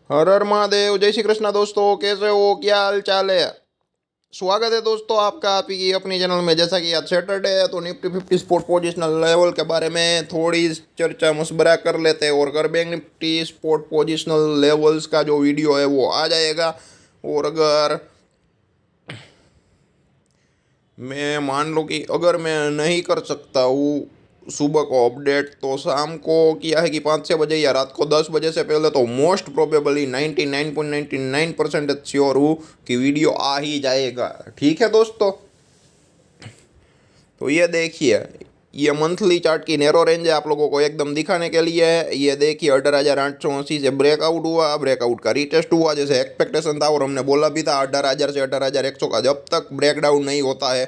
हर हर महादेव। जय श्री कृष्णा दोस्तों, कैसे हो, क्या हाल चाल है। स्वागत है दोस्तों आपका आप ही की अपनी चैनल में। जैसा कि आज सैटरडे है तो निफ्टी 50 स्पोर्ट पोजिशनल लेवल के बारे में थोड़ी चर्चा मशवरा कर लेते हैं। और अगर bank Nifty sport positional levels का जो वीडियो है वो आ जाएगा। और अगर मैं मान लो कि अगर मैं नहीं कर सकता हूँ सुबह को अपडेट, तो शाम को किया है कि 5-6 बजे या रात को 10 बजे से पहले तो मोस्ट प्रोबेबली 99.99% श्योर हूँ कि वीडियो आ ही जाएगा। ठीक है दोस्तों, तो ये देखिए, ये मंथली चार्ट की नैरो रेंज है, आप लोगों को एकदम दिखाने के लिए है। ये देखिए 18,880 से ब्रेकआउट हुआ, ब्रेकआउट का रीटेस्ट हुआ जैसे एक्सपेक्टेशन था। और हमने बोला भी था 18,000 से 18,100 का जब तक ब्रेकडाउन नहीं होता है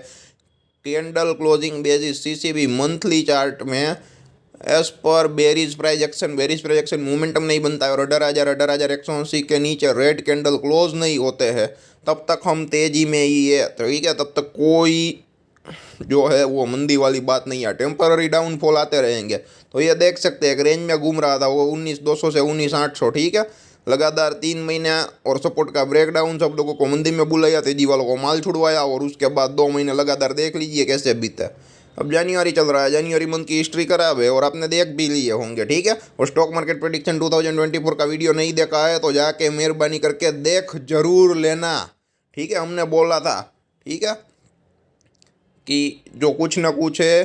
candle closing basis CCB monthly chart में एज पर बेरिज प्राइजेक्शन मोमेंटम नहीं बनता है और 18,180 के नीचे रेड कैंडल क्लोज नहीं होते हैं, तब तक हम तेजी में ही है। ठीक है, तब तक कोई जो है वो मंदी वाली बात नहीं है, टेम्पररी डाउनफॉल आते रहेंगे। तो ये देख सकते हैं एक रेंज में घूम रहा था वो 19,200 से 19,800। ठीक है, लगातार 3 महीने और सपोर्ट का ब्रेकडाउन सब लोगों को मंदी में बुलाया, तेजी वालों को माल छुड़वाया और उसके बाद 2 महीने लगातार देख लीजिए कैसे बीते। अब जनवरी चल रहा है, जनवरी मंथ की हिस्ट्री खराब है और आपने देख भी लिए होंगे। ठीक है, और स्टॉक मार्केट प्रेडिक्शन 2024 का वीडियो नहीं देखा है तो जाके मेहरबानी करके देख जरूर लेना। ठीक है, हमने बोला था, ठीक है, कि जो कुछ ना कुछ है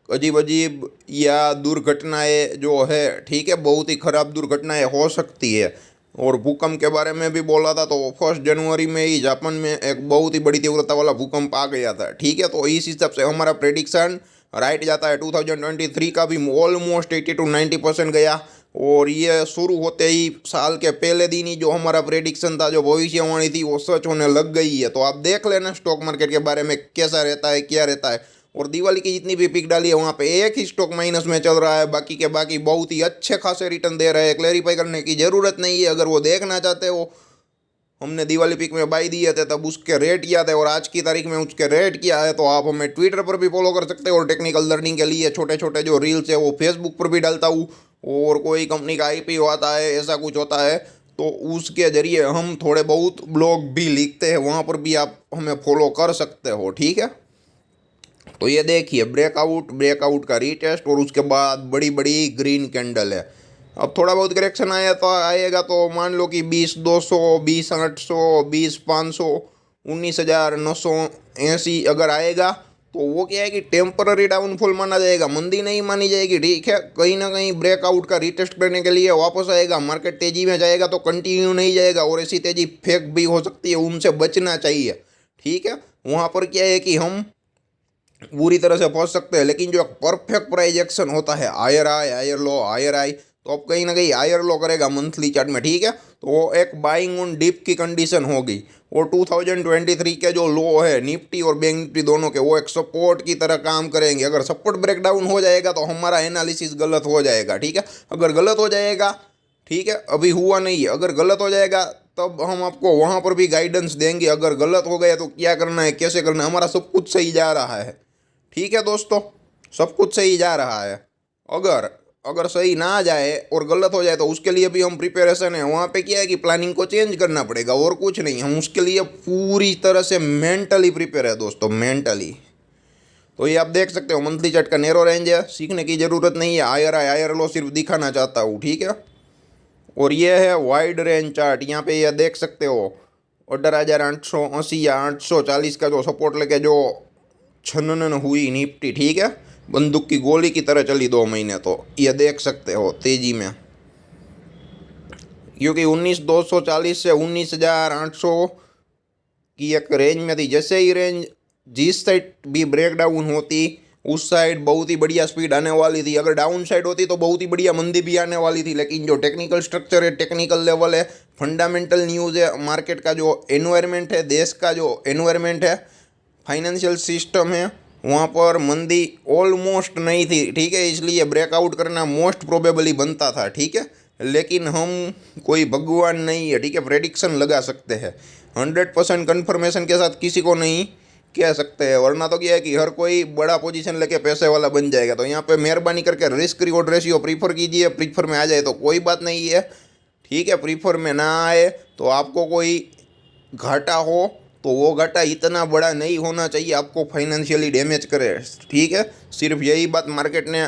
अजीब अजीब या दुर्घटनाएं जो है, ठीक है, बहुत ही खराब दुर्घटनाएं हो सकती है। और भूकंप के बारे में भी बोला था, तो 1 जनवरी में ही जापान में एक बहुत ही बड़ी तीव्रता वाला भूकंप आ गया था। ठीक है, तो इस हिसाब से हमारा प्रेडिक्शन राइट जाता है। 2023 का भी ऑलमोस्ट 80 to 90% गया। और ये शुरू होते ही साल के पहले दिन ही जो हमारा प्रेडिक्शन था, जो भविष्यवाणी थी, वो सच होने लग गई है। तो आप देख लेना स्टॉक मार्केट के बारे में कैसा रहता है, क्या रहता है। और दिवाली की जितनी भी पिक डाली है वहाँ पे एक ही स्टॉक माइनस में चल रहा है, बाकी के बाकी बहुत ही अच्छे खासे रिटर्न दे रहे हैं। क्लेरिफाई करने की ज़रूरत नहीं है, अगर वो देखना चाहते हो हमने दिवाली पिक में बाई दिए थे तब उसके रेट किया थे और आज की तारीख में उसके रेट किया है, तो आप हमें ट्विटर पर भी फॉलो कर सकते हो। और टेक्निकल लर्निंग के लिए छोटे छोटे जो रील्स है वो फेसबुक पर भी डालता हूँ। और कोई कंपनी का आईपीओ आता है, ऐसा कुछ होता है, तो उसके जरिए हम थोड़े बहुत ब्लॉग भी लिखते हैं, वहाँ पर भी आप हमें फॉलो कर सकते हो। ठीक है, तो ये देखिए ब्रेकआउट, ब्रेकआउट का रीटेस्ट और उसके बाद बड़ी बड़ी ग्रीन कैंडल है। अब थोड़ा बहुत करेक्शन आया तो आएगा, तो मान लो कि 20,200, 20,800, 20,500, 19,980 अगर आएगा तो वो क्या है कि टेम्पररी डाउनफॉल माना जाएगा, मंदी नहीं मानी जाएगी। ठीक है, कहीं ना कहीं ब्रेकआउट का रीटेस्ट करने के लिए वापस आएगा, मार्केट तेजी में जाएगा तो कंटिन्यू नहीं जाएगा और ऐसी तेजी फेक भी हो सकती है, उनसे बचना चाहिए। ठीक है, वहाँ पर क्या है कि हम बुरी तरह से पहुंच सकते हैं। लेकिन जो एक परफेक्ट प्राइज एक्शन होता है, higher high higher low higher high, तो अब कहीं ना कहीं हायर लो करेगा मंथली चार्ट में। ठीक है, तो वो एक बाइंग ऑन डिप की कंडीशन होगी। और 2023 के जो लो है निफ्टी और बैंक निफ्टी दोनों के, वो एक सपोर्ट की तरह काम करेंगे। अगर सपोर्ट ब्रेकडाउन हो जाएगा तो हमारा एनालिसिस गलत हो जाएगा। ठीक है, अगर गलत हो जाएगा, ठीक है, अभी हुआ नहीं है, अगर गलत हो जाएगा तब हम आपको वहाँ पर भी गाइडेंस देंगे। अगर गलत हो गया तो क्या करना है, कैसे करना है, हमारा सब कुछ सही जा रहा है। ठीक है दोस्तों, सब कुछ सही जा रहा है। अगर अगर सही ना जाए और गलत हो जाए तो उसके लिए भी हम प्रिपरेशन है। वहाँ पे क्या है कि प्लानिंग को चेंज करना पड़ेगा और कुछ नहीं, हम उसके लिए पूरी तरह से मेंटली प्रिपेयर है दोस्तों, मेंटली। तो ये आप देख सकते हो मंथली चार्ट का नैरो रेंज है, सीखने की ज़रूरत नहीं है, हायर हाई हायर लो सिर्फ दिखाना चाहता हूँ। ठीक है, और ये है वाइड रेंज चार्ट, यहाँ पे ये देख सकते हो 18,880 या 840 का जो सपोर्ट लेके जो छनन हुई निफ्टी। ठीक है, बंदूक की गोली की तरह चली 2 महीने, तो ये देख सकते हो तेजी में, क्योंकि 19,240 से 19,800 की एक रेंज में थी। जैसे ही रेंज जिस साइड भी ब्रेक डाउन होती उस साइड बहुत ही बढ़िया स्पीड आने वाली थी, अगर डाउन साइड होती तो बहुत ही बढ़िया मंदी भी आने वाली थी। लेकिन जो टेक्निकल स्ट्रक्चर है, टेक्निकल लेवल है, फंडामेंटल न्यूज़ है, मार्केट का जो एनवायरनमेंट है, देश का जो एनवायरनमेंट है, फाइनेंशियल सिस्टम है, वहाँ पर मंदी ऑलमोस्ट नहीं थी। ठीक है, इसलिए ब्रेकआउट करना मोस्ट प्रोबेबली बनता था। ठीक है, लेकिन हम कोई भगवान नहीं है। ठीक है, प्रेडिक्शन लगा सकते हैं, 100% कन्फर्मेशन के साथ किसी को नहीं कह सकते हैं, वरना तो क्या है कि हर कोई बड़ा पोजीशन लेके पैसे वाला बन जाएगा। तो यहाँ पे मेहरबानी करके रिस्क रिवॉर्ड रेशियो प्रीफर कीजिए, प्रीफर में आ जाए तो कोई बात नहीं है। ठीक है, प्रीफर में ना आए तो आपको कोई घाटा हो तो वो घाटा इतना बड़ा नहीं होना चाहिए आपको फाइनेंशियली डैमेज करे। ठीक है, सिर्फ यही बात मार्केट ने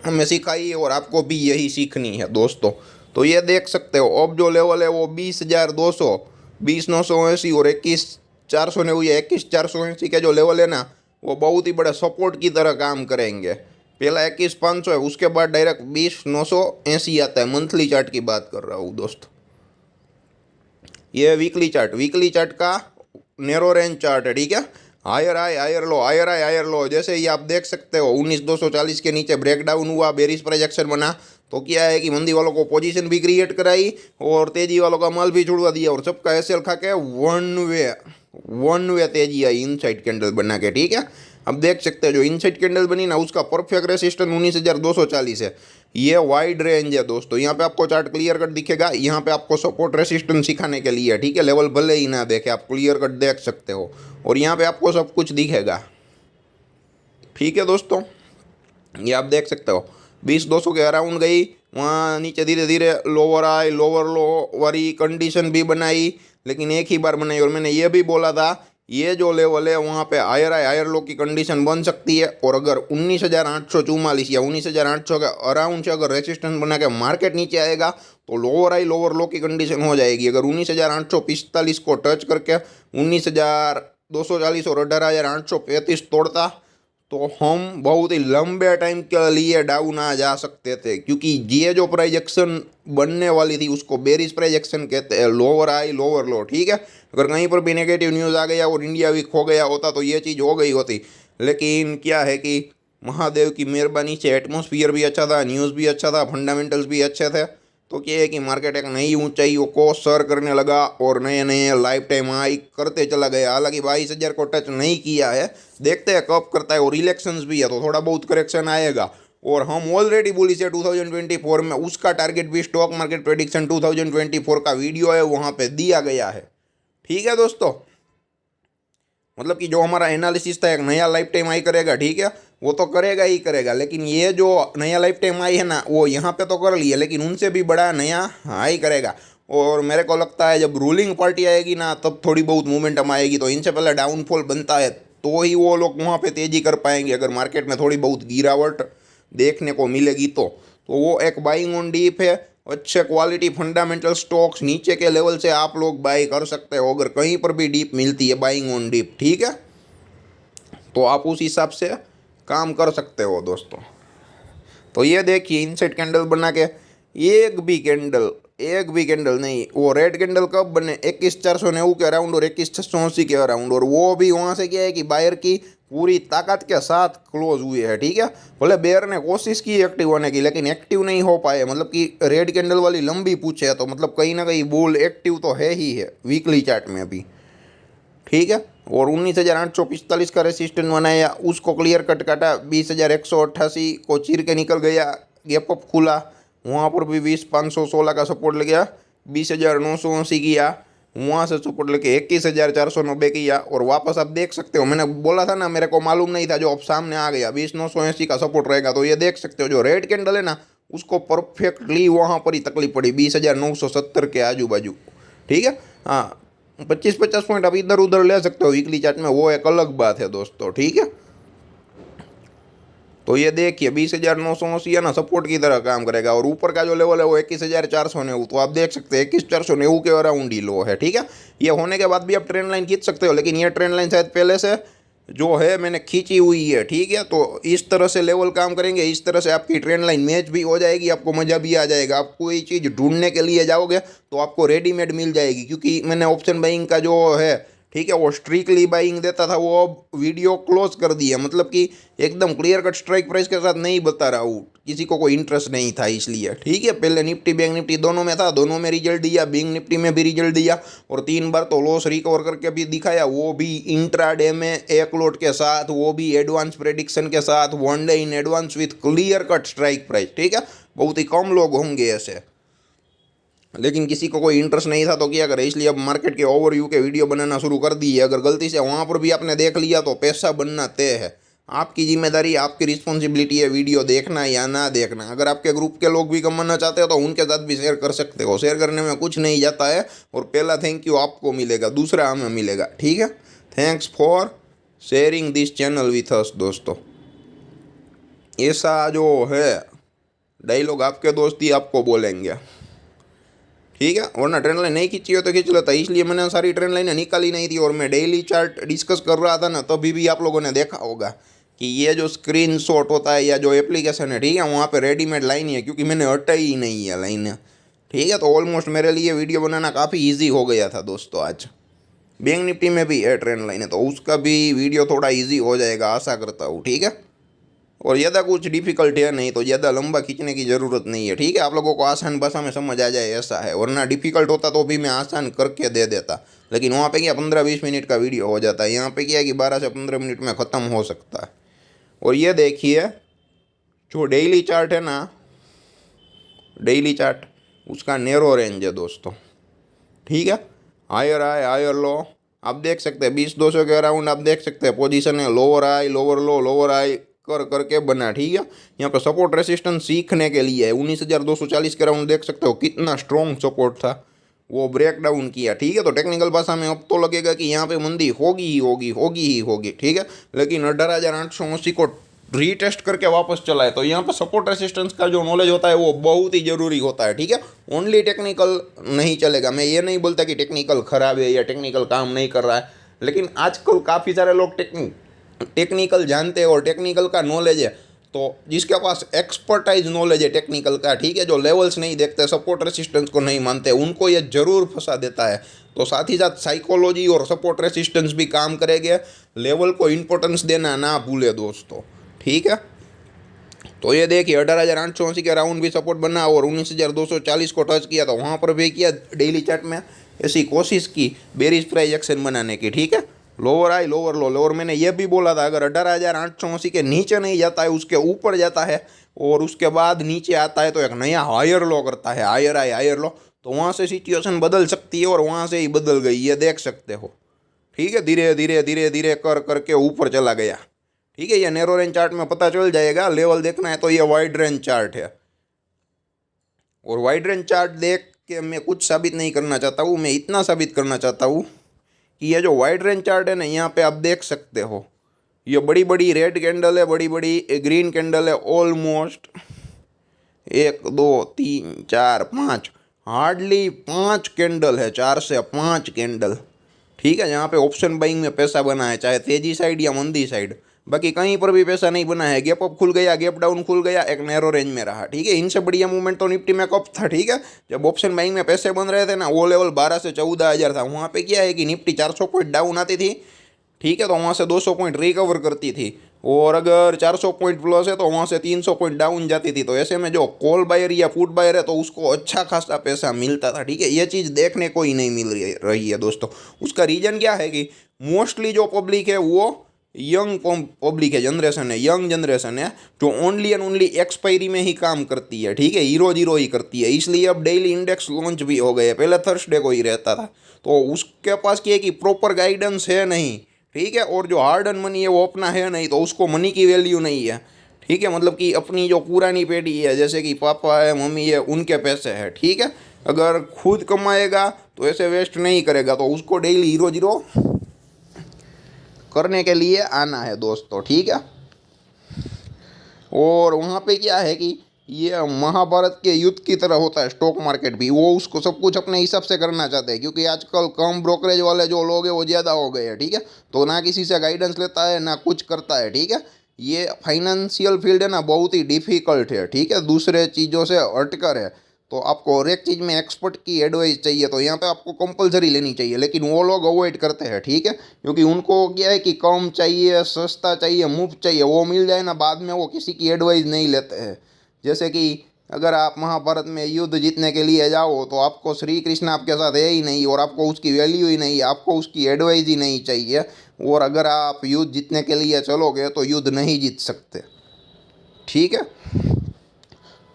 हमें सिखाई है और आपको भी यही सीखनी है दोस्तों। तो ये देख सकते हो अब जो लेवल है वो 20,200, 20,980 और 21,490 या 21,480 के जो लेवल है ना वो बहुत ही बड़ा सपोर्ट की तरह काम करेंगे। पहला 21,500 है, उसके बाद डायरेक्ट 20,980 आता है। मंथली चार्ट की बात कर रहा हूँ दोस्तों। ये वीकली चार्ट का नैरो रेंज चार्ट है। ठीक है, higher high higher low, higher high higher low, जैसे ये आप देख सकते हो 19,240 के नीचे ब्रेकडाउन हुआ, बेरिश प्रोजेक्शन बना, तो क्या है कि मंदी वालों को पोजीशन भी क्रिएट कराई और तेजी वालों का माल भी छुड़वा दिया और सबका एसएल खा के वन वे तेजी आई इनसाइड कैंडल बना के। ठीक है, अब देख सकते हो जो इनसाइड कैंडल बनी ना उसका परफेक्ट रेसिस्टेंस 19,240 है। ये वाइड रेंज है दोस्तों, यहाँ पे आपको चार्ट क्लियर कट दिखेगा, यहाँ पे आपको सपोर्ट रेसिस्टेंस सिखाने के लिए। ठीक है, लेवल भले ही ना देखे आप क्लियर कट देख सकते हो और यहाँ पे आपको सब कुछ दिखेगा। ठीक है दोस्तों, ये आप देख सकते हो 20,200 के अराउंड गई, वहाँ नीचे धीरे धीरे लोअर आई लोअर लो वाली कंडीशन भी बनाई, लेकिन एक ही बार बनाई। और मैंने ये भी बोला था ये जो लेवल है वहाँ पे हायर आई हायर लो की कंडीशन बन सकती है और अगर 19,844 या 19,800 के अराउंड से अगर रेजिस्टेंस बना के मार्केट नीचे आएगा तो लोअर आई लोअर लो की कंडीशन हो जाएगी। अगर 19,845 को टच करके 19,240 और 18,835 तोड़ता तो हम बहुत ही लंबे टाइम के लिए डाउन आ जा सकते थे, क्योंकि ये जो प्राइजेक्शन बनने वाली थी उसको बेरिश प्राइजेक्शन कहते हैं, लोअर आई लोअर लो। ठीक है, अगर कहीं पर भी नेगेटिव न्यूज़ आ गया और इंडिया वीक हो गया होता तो ये चीज़ हो गई होती, लेकिन क्या है कि महादेव की मेहरबानी से एटमॉस्फियर भी अच्छा था, न्यूज़ भी अच्छा था, फंडामेंटल्स भी अच्छे थे, तो क्या है कि मार्केट एक नई ऊंचाइयों को सर करने लगा और नए नए लाइफ टाइम हाई करते चला गया। हालांकि 22,000 को टच नहीं किया है, देखते हैं कब करता है, और इलेक्शंस भी है तो थोड़ा बहुत करेक्शन आएगा। और हम ऑलरेडी बुलिश है 2024 में, उसका टारगेट भी स्टॉक मार्केट प्रेडिक्शन 2024 का वीडियो है वहाँ पे दिया गया है। ठीक है दोस्तों, मतलब कि जो हमारा एनालिसिस था एक नया लाइफ टाइम हाई करेगा, ठीक है वो तो करेगा ही करेगा, लेकिन ये जो नया लाइफ टाइम हाई है ना वो यहाँ पे तो कर लिया, लेकिन उनसे भी बड़ा नया हाई करेगा। और मेरे को लगता है जब रूलिंग पार्टी आएगी ना तब थोड़ी बहुत मूवमेंटम आएगी, तो इनसे पहले डाउनफॉल बनता है तो ही वो लोग वहाँ पे तेज़ी कर पाएंगे। अगर मार्केट में थोड़ी बहुत गिरावट देखने को मिलेगी तो वो एक बाइंग ऑन डीप है। अच्छे क्वालिटी फंडामेंटल स्टॉक्स नीचे के लेवल से आप लोग बाई कर सकते हो, अगर कहीं पर भी डीप मिलती है बाइंग ऑन डीप। ठीक है, तो आप उस हिसाब से काम कर सकते हो दोस्तों। तो ये देखिए इनसाइड कैंडल बना के एक भी कैंडल नहीं, वो रेड कैंडल कब बने 21,490 के अराउंड और 21,680 के अराउंड, और वो भी वहाँ से क्या है कि बायर की पूरी ताकत के साथ क्लोज हुए हैं। ठीक है, भले बेयर ने कोशिश की एक्टिव होने की लेकिन एक्टिव नहीं हो पाए, मतलब कि रेड कैंडल वाली लंबी पूछे तो मतलब कहीं ना कहीं बुल एक्टिव तो है ही है वीकली चार्ट में अभी। ठीक है, और 19,845 का रेसिस्टेंस बनाया, उसको क्लियर कट काटा, 20,188 को चीर के निकल गया, गैप अप खुला, वहाँ पर भी 20,516 का सपोर्ट लग गया, 20,980 किया, वहाँ से सपोर्ट लेके 21,490 किया और वापस आप देख सकते हो। मैंने बोला था ना, मेरे को मालूम नहीं था, जो अब सामने आ गया 20,980 का सपोर्ट रहेगा। तो ये देख सकते हो जो रेड कैंडल है ना उसको परफेक्टली वहाँ पर ही तकलीफ पड़ी 20,970 के आजू बाजू। ठीक है, हाँ 25-50 पॉइंट आप इधर उधर ले सकते हो वीकली चार्ट में, वो एक अलग बात है दोस्तों। ठीक है, तो ये देखिए 20,980 है ना सपोर्ट की तरह काम करेगा, और ऊपर का जो लेवल है वो 21,490, तो आप देख सकते हैं 21,490 के अराउंड ही लो है। ठीक है, ये होने के बाद भी आप ट्रेंड लाइन खींच सकते हो, लेकिन ये ट्रेंड लाइन शायद पहले से जो है मैंने खींची हुई है। ठीक है, तो इस तरह से लेवल काम करेंगे, इस तरह से आपकी ट्रेंड लाइन मैच भी हो जाएगी, आपको मज़ा भी आ जाएगा। आप कोई चीज़ ढूंढने के लिए जाओगे तो आपको रेडीमेड मिल जाएगी, क्योंकि मैंने ऑप्शन बाइंग का जो है ठीक है वो स्ट्रिक्टली बाइंग देता था, वो अब वीडियो क्लोज कर दिया, मतलब कि एकदम क्लियर कट स्ट्राइक प्राइस के साथ नहीं बता रहा हूँ, किसी को कोई इंटरेस्ट नहीं था इसलिए। ठीक है, पहले निफ्टी बैंक निफ्टी दोनों में था, दोनों में रिजल्ट दिया, बैंक निफ्टी में भी रिजल्ट दिया और 3 बार तो लॉस रिकवर करके भी दिखाया, वो भी इंट्राडे में एक लोट के साथ, वो भी एडवांस प्रेडिक्शन के साथ, 1 day in advance with clear cut strike price. ठीक है, बहुत ही कम लोग होंगे ऐसे, लेकिन किसी को कोई इंटरेस्ट नहीं था तो क्या करे, इसलिए अब मार्केट के ओवरव्यू के वीडियो बनाना शुरू कर दिए। अगर गलती से वहाँ पर भी आपने देख लिया तो पैसा बनना तय है। आपकी जिम्मेदारी, आपकी रिस्पॉन्सिबिलिटी है वीडियो देखना या ना देखना। अगर आपके ग्रुप के लोग भी कमाना चाहते हो तो उनके साथ भी शेयर कर सकते हो। शेयर करने में कुछ नहीं जाता है, और पहला थैंक यू आपको मिलेगा, दूसरा हमें मिलेगा, ठीक है। Thanks for sharing this channel with us दोस्तों। ऐसा जो है डायलॉग आपके दोस्त ही आपको बोलेंगे, ठीक है। वरना ट्रेंड लाइन नहीं खींची हो तो खींच लेता, इसलिए मैंने सारी ट्रेंड लाइनें निकाली नहीं थी। और मैं डेली चार्ट डिस्कस कर रहा था ना, तभी भी आप लोगों ने देखा होगा कि ये जो स्क्रीन शॉट होता है या जो एप्लीकेशन है, ठीक है, वहाँ पे रेडीमेड लाइन है, क्योंकि मैंने हटाई ही नहीं है लाइन, ठीक है। तो ऑलमोस्ट मेरे लिए वीडियो बनाना काफ़ी ईजी हो गया था दोस्तों। आज बैंक निफ्टी में भी है ट्रेंड लाइन है, तो उसका भी वीडियो थोड़ा ईजी हो जाएगा, आशा करता हूँ, ठीक है। और ज़्यादा कुछ डिफ़िकल्ट है नहीं, तो ज़्यादा लंबा खींचने की ज़रूरत नहीं है, ठीक है। आप लोगों को आसान भाषा में समझ आ जाए ऐसा है, वरना डिफ़िकल्ट होता तो भी मैं आसान करके दे देता। लेकिन वहाँ पे क्या 15-20 मिनट का वीडियो हो जाता है, यहाँ पे क्या है कि 12 से 15 मिनट में ख़त्म हो सकता है। और ये देखिए जो डेली चार्ट है ना, डेली चार्ट, उसका नैरो रेंज है दोस्तों, ठीक है। हायर हाई हायर लो आप देख सकते हैं, 20-200 के अराउंड आप देख सकते हैं पोजीशन है, लोअर हाई लोअर लो लोअर हाई कर करके बना, ठीक है। यहाँ पे सपोर्ट रेसिस्टेंस सीखने के लिए है, 19,240 के अराउंड देख सकते हो कितना स्ट्रॉन्ग सपोर्ट था, वो ब्रेक डाउन किया, ठीक है। तो टेक्निकल भाषा में अब तो लगेगा कि यहाँ पे मंदी होगी ही होगी, होगी ही होगी, ठीक है। लेकिन 18,880 को रीटेस्ट करके वापस चला है, तो यहाँ पे सपोर्ट रेसिस्टेंस का जो नॉलेज होता है वो बहुत ही ज़रूरी होता है, ठीक है। ओनली टेक्निकल नहीं चलेगा। मैं ये नहीं बोलता कि टेक्निकल ख़राब है या टेक्निकल काम नहीं कर रहा है, लेकिन आजकल काफ़ी सारे लोग टेक्निकल जानते हैं और टेक्निकल का नॉलेज है, तो जिसके पास एक्सपर्टाइज नॉलेज है टेक्निकल का, ठीक है, जो लेवल्स नहीं देखते, सपोर्ट रेसिस्टेंस को नहीं मानते, उनको ये जरूर फंसा देता है। तो साथ ही साथ साइकोलॉजी और सपोर्ट रेसिस्टेंस भी काम करेंगे, लेवल को इम्पोर्टेंस देना ना भूले दोस्तों, ठीक है। तो ये देखिए 18,880 के राउंड भी सपोर्ट बना और 19,240 को टच किया, तो वहाँ पर भी किया डेली चार्ट में ऐसी कोशिश की बेरिश प्राइस एक्शन बनाने की, ठीक है। लोअर आई लोअर लो लोअर, मैंने ये भी बोला था अगर 18,880 के नीचे नहीं जाता है, उसके ऊपर जाता है और उसके बाद नीचे आता है तो एक नया हायर लो करता है, हायर आई हायर लो, तो वहाँ से सिचुएशन बदल सकती है और वहाँ से ही बदल गई, ये देख सकते हो, ठीक है। धीरे धीरे धीरे धीरे कर करके ऊपर चला गया, ठीक है। ये नैरो रेंज चार्ट में पता चल जाएगा, लेवल देखना है तो ये वाइड रेंज चार्ट है। और वाइड रेंज चार्ट देख के मैं कुछ साबित नहीं करना चाहता हूँ, मैं इतना साबित करना चाहता हूँ कि ये जो वाइड रेंज चार्ट है ना, यहाँ पे आप देख सकते हो ये बड़ी बड़ी रेड कैंडल है, बड़ी बड़ी ग्रीन कैंडल है, ऑलमोस्ट 1 2 3 4 5 हार्डली 5 कैंडल है, 4 से 5 कैंडल, ठीक है। यहाँ पे ऑप्शन बाइंग में पैसा बना है, चाहे तेजी साइड या मंदी साइड, बाकी कहीं पर भी पैसा नहीं बना है। गैप अप खुल गया, गैप डाउन खुल गया, एक नैरो रेंज में रहा, ठीक है। इनसे बढ़िया मूवमेंट तो निफ्टी में कब था, ठीक है, जब ऑप्शन बाइंग में पैसे बन रहे थे ना, वो लेवल 12 से 14,000 था। वहाँ पे क्या है कि निफ्टी 400 पॉइंट डाउन आती थी, ठीक है, तो वहाँ से 200 पॉइंट रिकवर करती थी, और अगर 400 पॉइंट प्लस है तो वहाँ से 300 पॉइंट डाउन जाती थी। तो ऐसे में जो कॉल बायर या पुट बायर है तो उसको अच्छा खासा पैसा मिलता था, ठीक है। ये चीज़ देखने को ही नहीं मिल रही है दोस्तों। उसका रीज़न क्या है कि मोस्टली जो पब्लिक है वो यंग पब्लिक है, जनरेशन है, यंग जनरेशन है, जो ओनली एंड ओनली एक्सपायरी में ही काम करती है, ठीक है, हीरो जीरो ही करती है। इसलिए अब डेली इंडेक्स लॉन्च भी हो गए, पहले थर्सडे को ही रहता था। तो उसके पास क्या है कि प्रॉपर गाइडेंस है नहीं, ठीक है, और जो हार्ड एंड मनी है वो अपना है नहीं, तो उसको मनी की वैल्यू नहीं है, ठीक है। मतलब कि अपनी जो पुरानी पीढ़ी है, जैसे कि पापा है मम्मी है, उनके पैसे है, ठीक है। अगर खुद कमाएगा तो ऐसे वेस्ट नहीं करेगा, तो उसको डेली हीरो जीरो करने के लिए आना है दोस्तों, ठीक है। और वहाँ पे क्या है कि ये महाभारत के युद्ध की तरह होता है स्टॉक मार्केट भी, वो उसको सब कुछ अपने हिसाब से करना चाहते हैं, क्योंकि आजकल कम ब्रोकरेज वाले जो लोग हैं वो ज़्यादा हो गए हैं, ठीक है। तो ना किसी से गाइडेंस लेता है ना कुछ करता है, ठीक है। ये फाइनेंशियल फील्ड है ना, बहुत ही डिफ़िकल्ट है, ठीक है, दूसरे चीज़ों से हटकर है। तो आपको हर एक चीज़ में एक्सपर्ट की एडवाइस चाहिए, तो यहाँ पे आपको कंपलसरी लेनी चाहिए, लेकिन वो लोग अवॉइड करते हैं, ठीक है, क्योंकि उनको क्या है कि कम चाहिए, सस्ता चाहिए, मुफ्त चाहिए, वो मिल जाए ना, बाद में वो किसी की एडवाइस नहीं लेते हैं। जैसे कि अगर आप महाभारत में युद्ध जीतने के लिए जाओ तो आपको श्री कृष्ण आपके साथ है ही नहीं, और आपको उसकी वैल्यू ही नहीं, आपको उसकी एडवाइस ही नहीं चाहिए, और अगर आप युद्ध जीतने के लिए चलोगे तो युद्ध नहीं जीत सकते, ठीक है।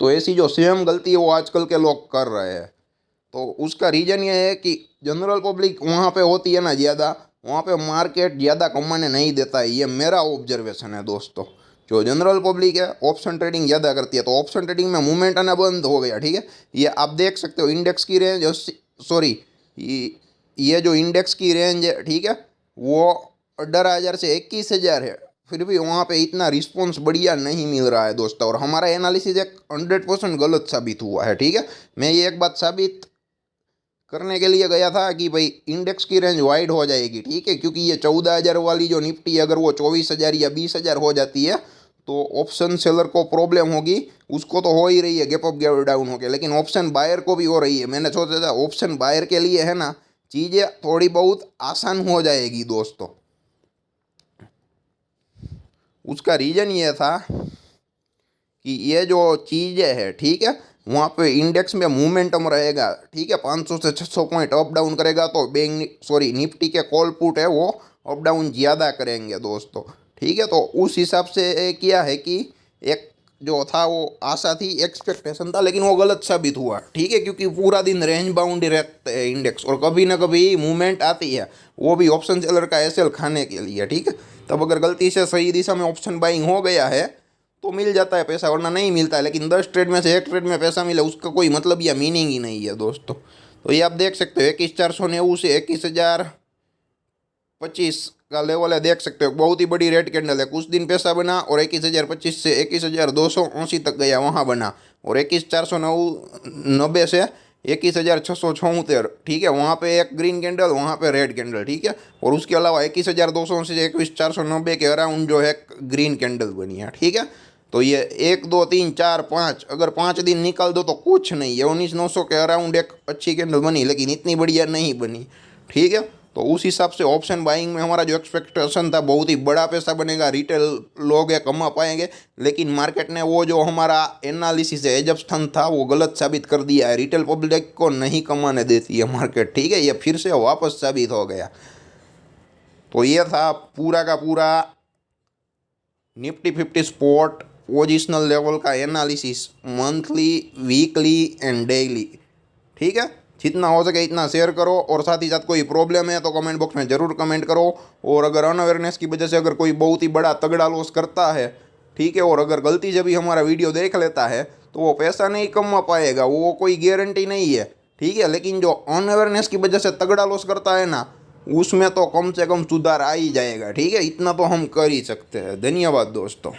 तो ऐसी जो सेम गलती है वो आजकल के लोग कर रहे हैं। तो उसका रीज़न ये है कि जनरल पब्लिक वहाँ पे होती है ना ज़्यादा, वहाँ पे मार्केट ज़्यादा कमाने नहीं देता है, ये मेरा ऑब्जर्वेशन है दोस्तों। जो जनरल पब्लिक है ऑप्शन ट्रेडिंग ज़्यादा करती है, तो ऑप्शन ट्रेडिंग में मूवमेंट आना बंद हो गया। ठीक है, ये आप देख सकते हो इंडेक्स की रेंज, सॉरी, ये जो इंडेक्स की रेंज है, ठीक है, वो 18,000 से 21,000 है, फिर भी वहाँ पे इतना रिस्पॉन्स बढ़िया नहीं मिल रहा है दोस्तों। और हमारा एनालिसिस एक 100% गलत साबित हुआ है। ठीक है, मैं ये एक बात साबित करने के लिए गया था कि भाई इंडेक्स की रेंज वाइड हो जाएगी। ठीक है, क्योंकि ये 14,000 वाली जो निफ्टी अगर वो 24,000 या 20,000 हो जाती है तो ऑप्शन सेलर को प्रॉब्लम होगी। उसको तो हो ही रही है गैप अप गैप डाउन हो गया, लेकिन ऑप्शन बायर को भी हो रही है। मैंने सोचा था ऑप्शन बायर के लिए है ना चीज़ें थोड़ी बहुत आसान हो जाएगी दोस्तों। उसका रीज़न ये था कि ये जो चीज़ें है, ठीक है, वहाँ पे इंडेक्स में मोमेंटम रहेगा। ठीक है, 500 से 600 पॉइंट अप डाउन करेगा तो निफ्टी के कॉल पुट है वो अप डाउन ज़्यादा करेंगे दोस्तों। ठीक है, तो उस हिसाब से क्या है कि एक जो था वो आशा थी, एक्सपेक्टेशन था, लेकिन वो गलत साबित हुआ। ठीक है, क्योंकि पूरा दिन रेंज बाउंड रहता है इंडेक्स और कभी ना कभी मूवमेंट आती है, वो भी ऑप्शन सेलर का एसएल खाने के लिए। ठीक है, तब अगर गलती से सही दिशा में ऑप्शन बाइंग हो गया है तो मिल जाता है पैसा, वरना नहीं मिलता है। लेकिन 10 ट्रेड में से एक ट्रेड में पैसा मिले उसका कोई मतलब या मीनिंग ही नहीं है दोस्तों। तो ये आप देख सकते हो 21,490 से 21,025 का लेवल है, देख सकते हो बहुत ही बड़ी रेड कैंडल है। कुछ दिन पैसा बना और 21,025 से 21,280 तक गया, वहाँ बना। और 21,490 से 21,676, ठीक है, वहाँ पे एक ग्रीन कैंडल, वहाँ पे रेड कैंडल। ठीक है, और उसके अलावा 21,280 से 21,490 के अराउंड जो है ग्रीन कैंडल बनी है। ठीक है, तो ये 1 2 3 4 5, अगर 5 दिन निकाल दो तो कुछ नहीं है। 19,900 के अराउंड एक अच्छी कैंडल बनी, लेकिन इतनी बढ़िया नहीं बनी। ठीक है, तो उस हिसाब से ऑप्शन बाइंग में हमारा जो एक्सपेक्टेशन था बहुत ही बड़ा पैसा बनेगा, रिटेल लोग है कमा पाएंगे, लेकिन मार्केट ने वो जो हमारा एनालिसिस है एजप्शन था वो गलत साबित कर दिया है। रिटेल पब्लिक को नहीं कमाने देती है मार्केट। ठीक है, ये फिर से वापस साबित हो गया। तो ये था पूरा का पूरा निफ्टी 50 स्पॉट पोजिशनल लेवल का analysis, monthly, weekly and daily. ठीक है, जितना हो सके इतना शेयर करो, और साथ ही साथ कोई प्रॉब्लम है तो कमेंट बॉक्स में ज़रूर कमेंट करो। और अगर अनअवेयरनेस की वजह से अगर कोई बहुत ही बड़ा तगड़ा लॉस करता है, ठीक है, और अगर गलती से भी हमारा वीडियो देख लेता है तो वो पैसा नहीं कमा पाएगा, वो कोई गारंटी नहीं है। ठीक है, लेकिन जो अनअवेयरनेस की वजह से तगड़ा लॉस करता है ना, उसमें तो कम से कम सुधार आ ही जाएगा। ठीक है, इतना तो हम कर ही सकते हैं। धन्यवाद दोस्तों।